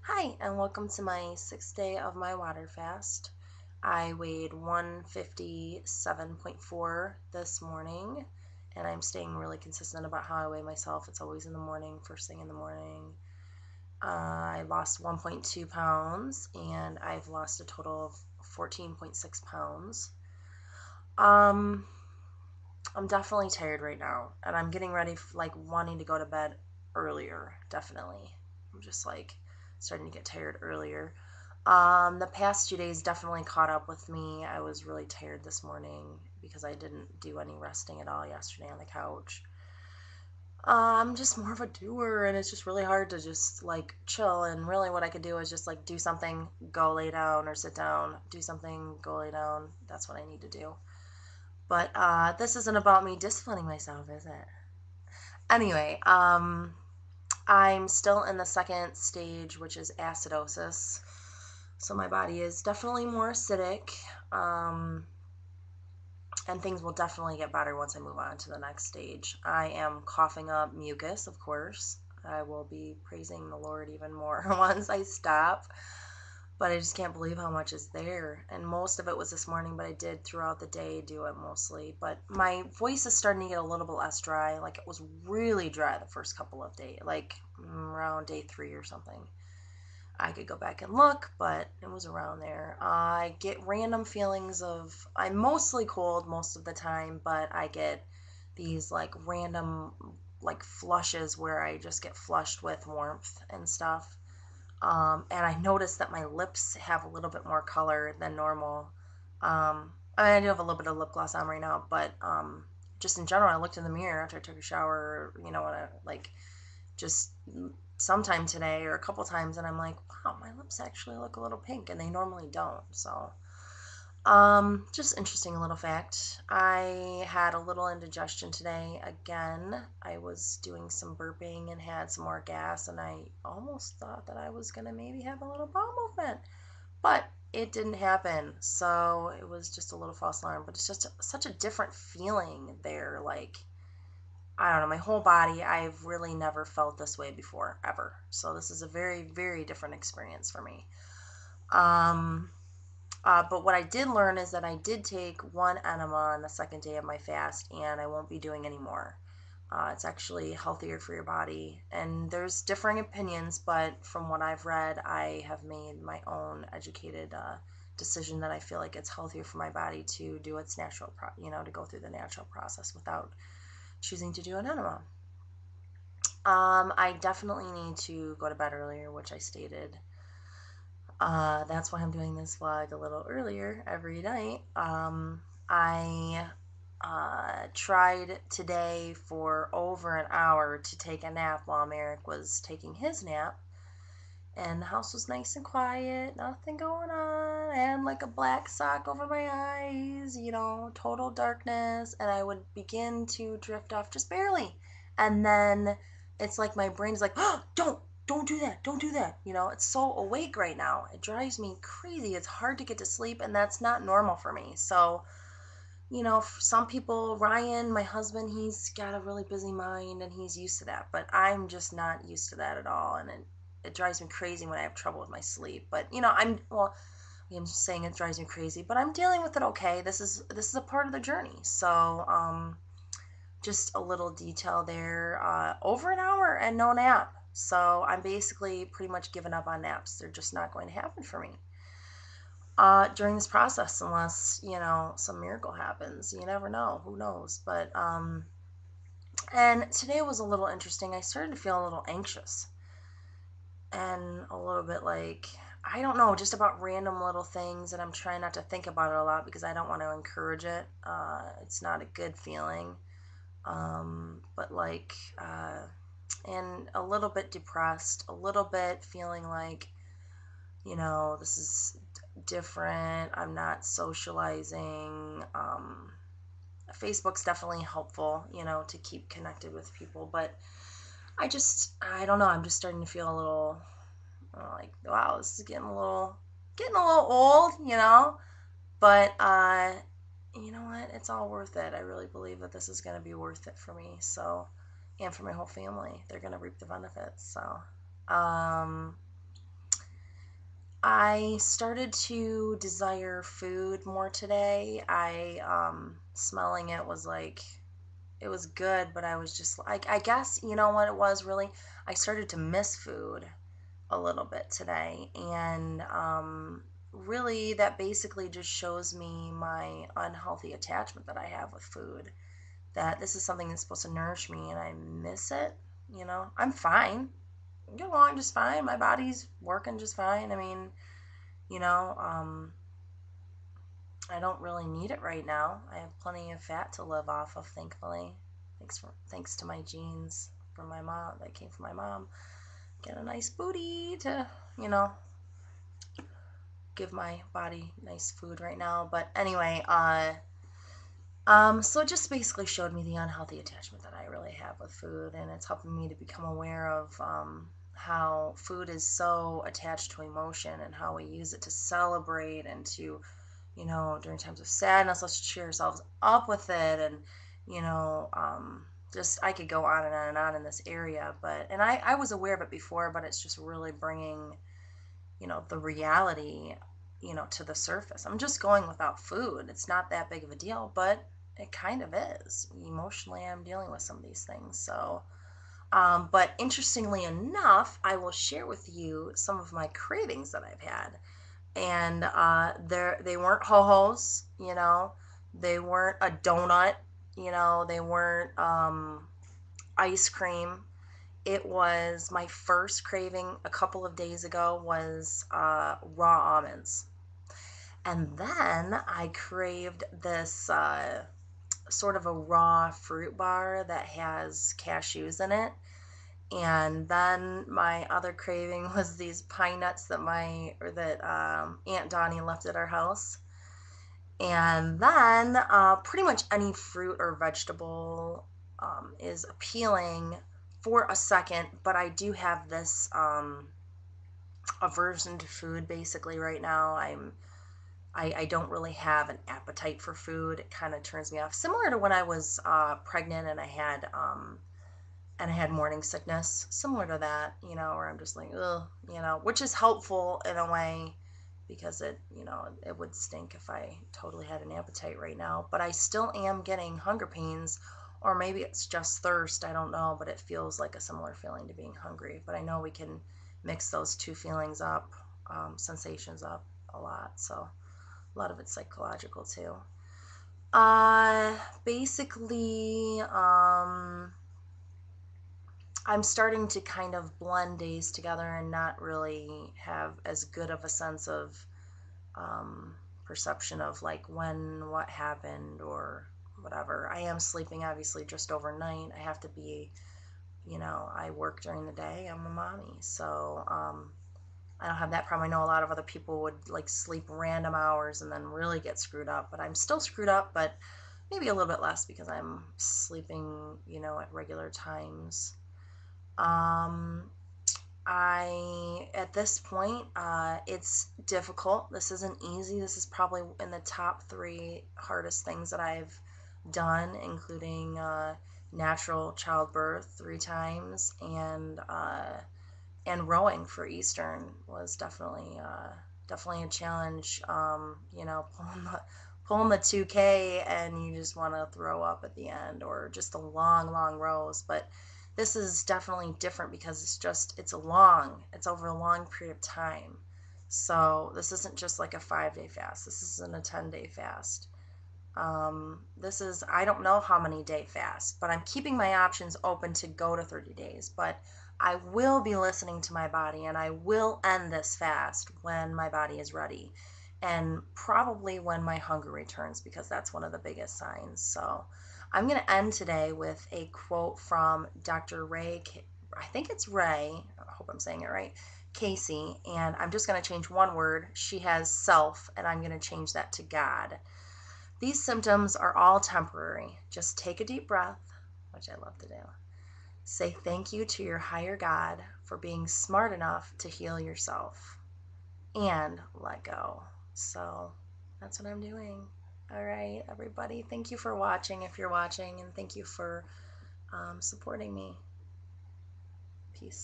Hi, and welcome to my sixth day of my water fast. I weighed 157.4 this morning, and I'm staying really consistent about how I weigh myself. It's always in the morning, first thing in the morning. I lost 1.2 pounds, and I've lost a total of 14.6 pounds. Um, I'm definitely tired right now, and I'm getting ready, wanting to go to bed earlier, definitely. I'm just starting to get tired earlier. The past 2 days definitely caught up with me. I was really tired this morning because I didn't do any resting at all yesterday on the couch. I'm just more of a doer, and it's just really hard to just chill. And really, what I could do is just do something, go lay down, or sit down, do something, go lay down. That's what I need to do. But this isn't about me disciplining myself, is it? Anyway, I'm still in the second stage, which is acidosis. So my body is definitely more acidic, um, and things will definitely get better once I move on to the next stage. I am coughing up mucus, of course. I will be praising the Lord even more once I stop, but I just can't believe how much is there. And most of it was this morning, but I did throughout the day do it mostly. But my voice is starting to get a little bit less dry. Like it was really dry the first couple of days, around day 3 or something. I could go back and look, but it was around there. I get random feelings of, I'm mostly cold most of the time, but I get these random flushes where I just get flushed with warmth and stuff. And I noticed that my lips have a little bit more color than normal. I do have a little bit of lip gloss on right now, but just in general, I looked in the mirror after I took a shower, when I just sometime today or a couple times, and I'm like, wow, my lips actually look a little pink, and they normally don't. So, just interesting little fact. I had a little indigestion today again. I was doing some burping and had some more gas, and I almost thought that I was gonna maybe have a little bowel movement, but it didn't happen. So it was just a little false alarm. But it's just such a different feeling there, I don't know, my whole body, I've really never felt this way before, ever. So this is a very, very different experience for me. Um, but what I did learn is that I did take one enema on the second day of my fast, and I won't be doing any more. It's actually healthier for your body. And there's differing opinions, but from what I've read, I have made my own educated decision that I feel like it's healthier for my body to do its to go through the natural process without choosing to do an enema. I definitely need to go to bed earlier, which I stated. That's why I'm doing this vlog a little earlier every night. I tried today for over an hour to take a nap while Merrick was taking his nap. And the house was nice and quiet, nothing going on. I had a black sock over my eyes, total darkness. And I would begin to drift off just barely. And then it's like my brain's like, oh, don't do that, don't do that. It's so awake right now. It drives me crazy. It's hard to get to sleep, and that's not normal for me. So, for some people, Ryan, my husband, he's got a really busy mind and he's used to that, but I'm just not used to that at all. And it drives me crazy when I have trouble with my sleep. But, I'm just saying it drives me crazy, but I'm dealing with it okay. This is a part of the journey. So, just a little detail there. Over an hour and no nap. So I'm basically pretty much given up on naps. They're just not going to happen for me during this process unless, some miracle happens. You never know. Who knows? But, and today was a little interesting. I started to feel a little anxious and a little bit I don't know, just about random little things. And I'm trying not to think about it a lot because I don't want to encourage it. It's not a good feeling. But and a little bit depressed, a little bit feeling this is different. I'm not socializing. Facebook's definitely helpful, to keep connected with people, but I don't know. I'm just starting to feel a little wow, this is getting a little old. But you know what? It's all worth it. I really believe that this is going to be worth it for me. So, and for my whole family, they're going to reap the benefits. So, um, I started to desire food more today. Smelling it was like, it was good, but I was just like, I guess, you know what it was really? I started to miss food a little bit today. And really, that basically just shows me my unhealthy attachment that I have with food. That this is something that's supposed to nourish me and I miss it. I'm fine. I get along just fine. My body's working just fine. I mean, you know, um, I don't really need it right now. I have plenty of fat to live off of, thankfully. Thanks to my genes from my mom that came from my mom. Get a nice booty to, you know, give my body nice food right now. But anyway, so it just basically showed me the unhealthy attachment that I really have with food, and it's helping me to become aware of how food is so attached to emotion and how we use it to celebrate and to, during times of sadness, let's cheer ourselves up with it, and you know, just I could go on and on and on in this area, and I was aware of it before, but it's just really bringing, the reality, to the surface. I'm just going without food. It's not that big of a deal, but it kind of is. Emotionally, I'm dealing with some of these things. So, but interestingly enough, I will share with you some of my cravings that I've had. And they weren't ho-hos, they weren't a donut, they weren't ice cream. It was my first craving a couple of days ago was raw almonds. And then I craved this sort of a raw fruit bar that has cashews in it. And then my other craving was these pine nuts that Aunt Donnie left at our house. And then pretty much any fruit or vegetable is appealing for a second, but I do have this aversion to food basically right now. I don't really have an appetite for food. It kind of turns me off. Similar to when I was pregnant and I had morning sickness, similar to that, where I'm just like, ugh, which is helpful in a way because it would stink if I totally had an appetite right now. But I still am getting hunger pains, or maybe it's just thirst. I don't know, but it feels like a similar feeling to being hungry. But I know we can mix those two feelings up, sensations up a lot. So a lot of it's psychological too. Basically, I'm starting to kind of blend days together and not really have as good of a sense of perception of like when what happened or whatever. I am sleeping obviously just overnight. I have to be, I work during the day. I'm a mommy, so I don't have that problem. I know a lot of other people would like sleep random hours and then really get screwed up, but I'm still screwed up, but maybe a little bit less because I'm sleeping, at regular times. Um, at this point, it's difficult. This isn't easy. This is probably in the top three hardest things that I've done, including natural childbirth 3 times and rowing for Eastern was definitely a challenge. Pulling the 2K and you just want to throw up at the end, or just the long rows. But this is definitely different because it's over a long period of time. So this isn't just like a 5-day fast. This isn't a 10-day fast. I don't know how many day fast, but I'm keeping my options open to go to 30 days. But I will be listening to my body and I will end this fast when my body is ready and probably when my hunger returns because that's one of the biggest signs. So I'm going to end today with a quote from Dr. I think it's Ray, I hope I'm saying it right, Casey, and I'm just going to change one word. She has self, and I'm going to change that to God. These symptoms are all temporary. Just take a deep breath, which I love to do. Say thank you to your higher God for being smart enough to heal yourself and let go. So that's what I'm doing. All right, everybody. Thank you for watching if you're watching, and thank you for supporting me. Peace.